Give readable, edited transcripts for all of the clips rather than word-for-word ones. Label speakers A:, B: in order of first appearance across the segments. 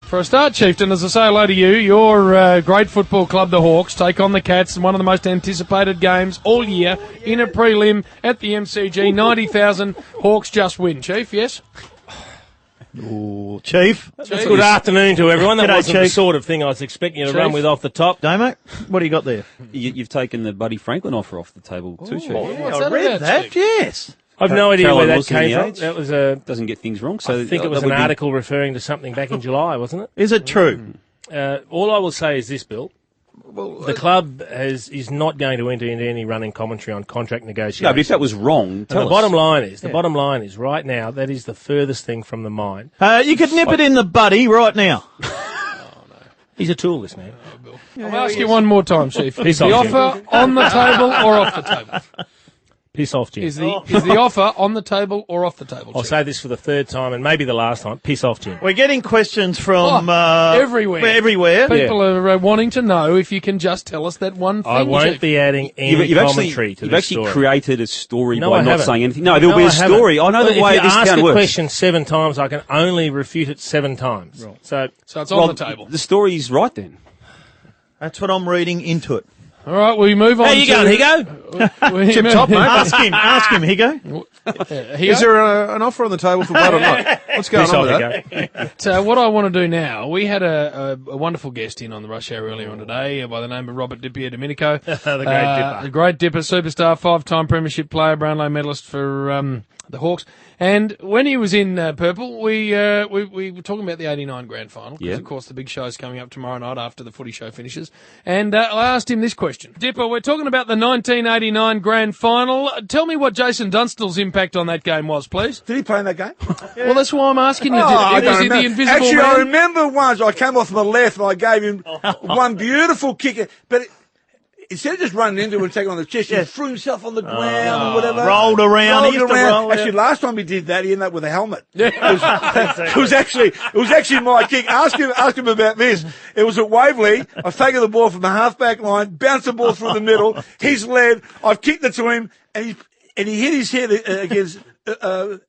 A: For a start, Chieftain, as I say hello to you, your great football club, the Hawks, take on the Cats in one of the most anticipated games all year in a prelim at the MCG. 90,000 Hawks just win. Chief, yes?
B: Ooh, Chief.
C: Good afternoon to everyone. That
B: G'day,
C: wasn't
B: Chief.
C: the sort of thing I was expecting you to
A: Chief.
C: run with off the top.
B: Damo, what do you got there?
D: You've taken the Buddy Franklin offer off the table too, Chief.
A: What's
B: I
A: that
B: read
A: about,
B: that,
A: Chief?
B: yes.
C: I've no idea
D: Caroline
C: where that
D: Wilson
C: came
D: in
C: from.
D: the age.
C: That was a.
D: Doesn't get things wrong. So
C: I think it was an article referring to something back in July, wasn't it?
B: Is it true?
C: All I will say is this, Bill. The club is not going to enter into any running commentary on contract negotiations.
D: No, but if that was wrong,
C: And
D: tell
C: the
D: us.
C: bottom line is right now that is the furthest thing from the mind.
B: You could nip it in the buddy right now.
C: He's a tool, this man.
A: I'll ask you one more time, Chief. Is
C: Piss
A: the
C: off, Jim.
A: offer on the table or off the table?
C: Piss off, Jim.
A: Is the offer on the table or off the table,
C: I'll
A: Chief?
C: say this for the third time and maybe the last time. Piss off, Jim.
B: We're getting questions from
A: everywhere.
B: Everywhere.
A: People are wanting to know if you can just tell us that one thing,
C: I won't
A: Chief.
C: be adding any commentary to
D: You've
C: this
D: actually
C: story.
D: created a story
C: No,
D: by
C: I
D: not
C: haven't.
D: saying anything. No, there'll be a
C: haven't.
D: story. I know
C: But
D: the way
C: if
D: this
C: you ask
D: town
C: a
D: works.
C: question 7 times, I can only refute it 7 times. Right. So
A: So it's on the table.
D: The story's right then.
B: That's what I'm reading into it.
A: All right, we move on.
C: how you going, Higgo?
A: Tip
E: top, mate.
B: Ask him, Higgo.
E: Is there an offer on the table for blood or not? What's going
C: Piss
E: on
C: off,
E: with that?
C: Higgo.
A: What I want to do now, we had a wonderful guest in on the Rush Hour earlier on today by the name of Robert Dippia Domenico.
C: The great dipper.
A: The great dipper, superstar, 5-time premiership player, Brownlow medalist for the Hawks. And when he was in Purple, we were talking about the 89 grand final, because,
D: Yeah.
A: of course, the big show's coming up tomorrow night after the footy show finishes. And I asked him this question. Dipper, we're talking about the 1989 grand final. Tell me what Jason Dunstall's impact on that game was, please.
E: Did he play in that game?
A: Well, that's why I'm asking you.
E: I
A: Was
E: don't
A: he the
E: remember.
A: invisible
E: Actually,
A: man?
E: I remember once I came off my left and I gave him one beautiful kick, but instead of just running into it and taking on the chest, he threw himself on the ground and whatever.
B: Rolled around. He used to roll,
E: Actually, last time he did that, he ended up with a helmet. It was actually my kick. Ask him about this. It was at Waverley. I've taken the ball from the half-back line, bounced the ball through the middle. He's led. I've kicked it to him, and he hit his head against Earl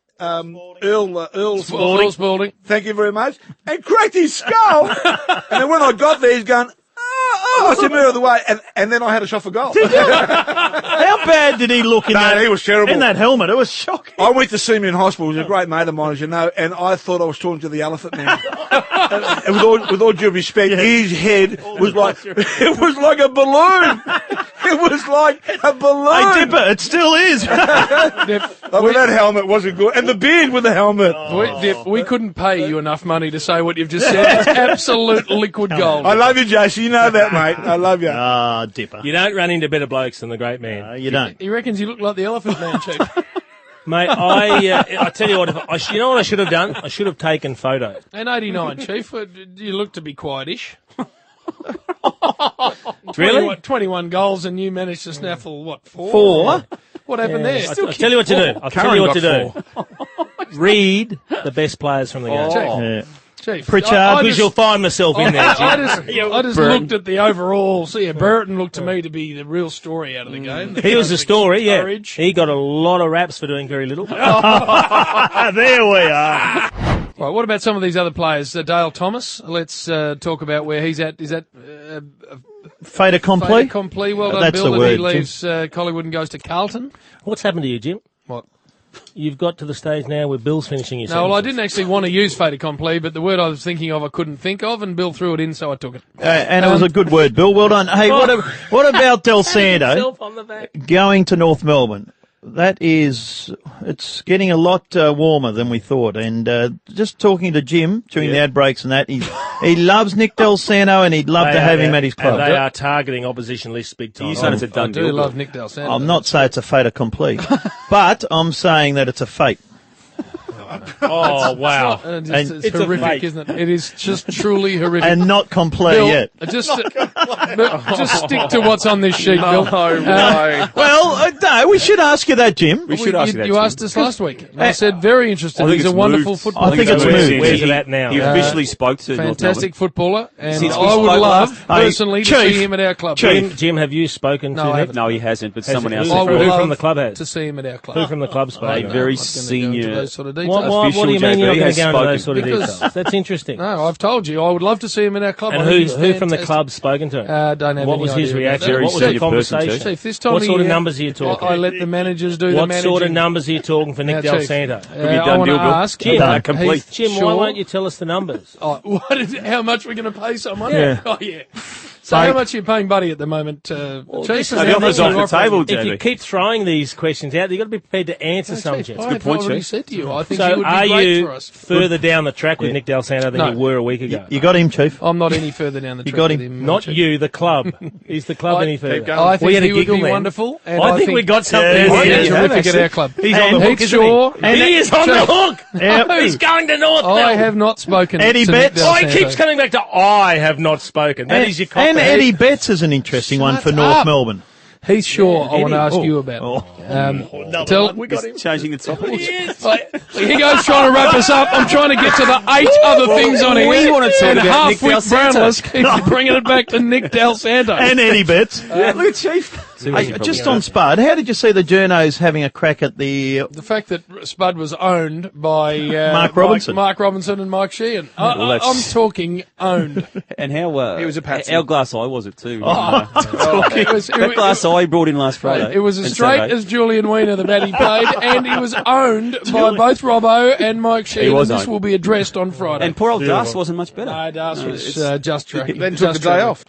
A: Spalding.
E: Thank you very much. And cracked his skull. And then when I got there, he's going, I said, move out of the way. And then I had a shot for goal.
B: How bad did he look in
E: Man,
B: that?
E: he was terrible.
B: In that helmet. It was shocking.
E: I went to see him in hospital. He was a great mate of mine, as you know, and I thought I was talking to the elephant man. And with all due respect, his head was like, it was like a balloon. It was like a balloon.
B: Hey, Dipper, it still is.
E: That helmet wasn't good. And the beard with the helmet.
A: We couldn't pay you enough money to say what you've just said. It's absolute liquid gold.
E: I love you, Jason. You know that, mate. I love you.
B: Dipper.
C: You don't run into better blokes than the great man.
B: You don't.
A: He reckons you look like the elephant man, Chief.
C: Mate, I tell you what, you know what I should have done? I should have taken photos.
A: And 89, Chief, you look to be quietish.
C: Really?
A: 21 goals and you managed to snaffle, what, 4?
B: 4?
A: What happened there?
C: I'll tell you what to do. I'll tell you what to do. Read the best players from the game.
B: Yeah.
A: Chief,
B: Pritchard,
C: Because you'll find myself in there, Jim.
A: I just looked at the overall. So, yeah, Burton looked to me to be the real story out of the game.
C: He was the story, yeah.
A: Courage.
C: He got a lot of raps for doing very little.
B: There we are.
A: Right, what about some of these other players? Dale Thomas, let's talk about where he's at. Is that
B: Fait accompli?
A: accompli? Well done,
B: That's
A: Bill,
B: the
A: that he
B: word,
A: leaves Collingwood and goes to Carlton.
C: What's happened to you, Jim?
A: What?
C: You've got to the stage now where Bill's finishing your
A: No, well, I
C: sentences.
A: didn't actually want to use fait accompli, but the word I was thinking of I couldn't think of, and Bill threw it in, so I took it.
B: And it was a good word, Bill. Well done. Hey, what about Dal Santo
C: Himself on the back.
B: going to North Melbourne? It's getting a lot warmer than we thought. And just talking to Jim during the ad breaks and that, he loves Nick Dal Santo and he'd love to have him at his club.
C: And they are targeting opposition lists big time.
D: You said it's a
A: I
D: done
A: do
D: deal.
A: love Nick Dal Santo.
B: I'm not saying it's a fait accompli, but I'm saying that it's a fate.
C: Oh, wow.
A: And
B: And
A: it's
C: it's a
A: horrific,
C: fake.
A: isn't it? It is just truly horrific.
B: And not complete
A: Bill,
B: yet.
A: just stick to what's on this sheet, Bill.
B: Well, no, we should ask you that, Jim.
D: We should ask you that.
A: You
D: Jim.
A: asked us last week. And I said, very interested.
D: I think
A: He's a
D: it's
A: wonderful
D: moved.
A: footballer.
B: I think it's
C: Where's-
B: moved.
C: Where's it at now?
D: He officially spoke to North
A: Fantastic footballer, and
D: Since we
A: I would
D: spoke
A: love,
D: last-
A: personally, to
B: Chief,
A: see him at our club.
C: Jim, have you spoken
A: No,
C: to
A: I
C: Nick?
A: haven't.
D: No, he hasn't, but
C: Has
D: someone
C: it?
D: else.
C: Who
A: I
C: from
A: would
C: the
A: love
C: club has?
A: to see him at our club.
C: Who from the club spoke?
D: A
A: No,
D: very
A: I'm not gonna go into
D: senior-
A: those sort of
C: Why What do you mean you're not going to go into those sort of
A: Because-
C: details? That's interesting.
A: No, I've told you. I would love to see him in our club.
C: And
A: I think he's
C: who from the
A: fantastic.
C: club's spoken to him?
A: Don't have
C: What
A: any
C: was his
A: idea about
C: reaction?
A: that.
C: What was
D: Very
C: the
D: senior person,
C: conversation?
A: Chief, this time
C: What
A: of
C: sort of
A: year,
C: numbers are you talking?
A: I let the managers do the
C: What
A: managing.
C: sort of numbers are you talking for Nick Dal
A: Chief,
C: Santo?
D: be a
A: I
D: done
A: want to
D: deal, Bill.
A: ask
C: Jim,
D: complete.
C: Jim, why
A: Sure.
C: won't you tell us the numbers?
A: How much we're going to pay someone?
C: Yeah.
A: Oh, yeah. So how much are you paying Buddy at the moment, Chief?
C: this is
D: the offer's off the table,
C: If you
D: Jamie.
C: keep throwing these questions out, you've got to be prepared to answer some, Jim.
A: I've
D: point,
A: already
D: Chief.
A: said to you, I think he
C: So
A: would
C: are
A: be great
C: you
A: for us.
C: further down the track with Nick Dal Santo than
A: No.
C: you were a week ago?
B: You got him, Chief.
A: I'm not any further down the track
B: got
A: with
B: him.
A: him.
C: Not
A: Chief.
C: you, the club. Is the club any further?
E: going.
A: I think
C: We had a
A: he would
C: giggle
A: be
C: then.
A: wonderful. And
C: I think we got something
B: Yeah,
C: there.
B: yeah,
A: He's
B: yeah.
A: terrific at our club.
B: He's on the
A: And
B: hook,
A: Heath
B: isn't
A: Shaw.
B: he?
C: He is on the hook.
B: Yeah.
C: He's going to North
A: I
C: Melbourne.
A: have not spoken
B: Eddie
A: to
B: Betts.
A: Nick Dal
C: Oh, he
A: Santo.
C: keeps coming back to I have not spoken. That is your cop.
B: And Eddie Betts is an interesting one for
A: Shut
B: North
A: up.
B: Melbourne.
A: Heath Shaw, I want to ask
B: Oh.
A: you about.
B: Oh.
A: Tell,
D: He's changing the topic.
A: Higgo's trying to wrap us up. I'm trying to get to the 8 other things on here.
D: We want to talk
A: and
D: about Nick Dal
A: half-wit
D: Santo.
A: Brownless keeps bringing it back to Nick Dal Santo.
B: And Eddie Betts.
D: Yeah, look at Chief.
B: Hey, just on Spud, how did you see the journos having a crack at the...
A: The fact that Spud was owned by
B: Mark Robinson.
A: Mark Robinson and Mike Sheahan.
D: Well, that's-
A: I'm talking owned.
D: And how
E: He was a patsy.
D: How glass eye was it too?
A: That
D: That glass eye he brought in last Friday.
A: It was as
D: and
A: straight
D: Saturday.
A: as Julian Weiner, the bat he played, and he was owned by both Robbo and Mike Sheahan.
D: was
A: This
D: owned.
A: will be addressed on Friday.
D: And poor old Das wasn't much better.
A: No, Das was
D: it's-
A: just track.
E: Then took the day off.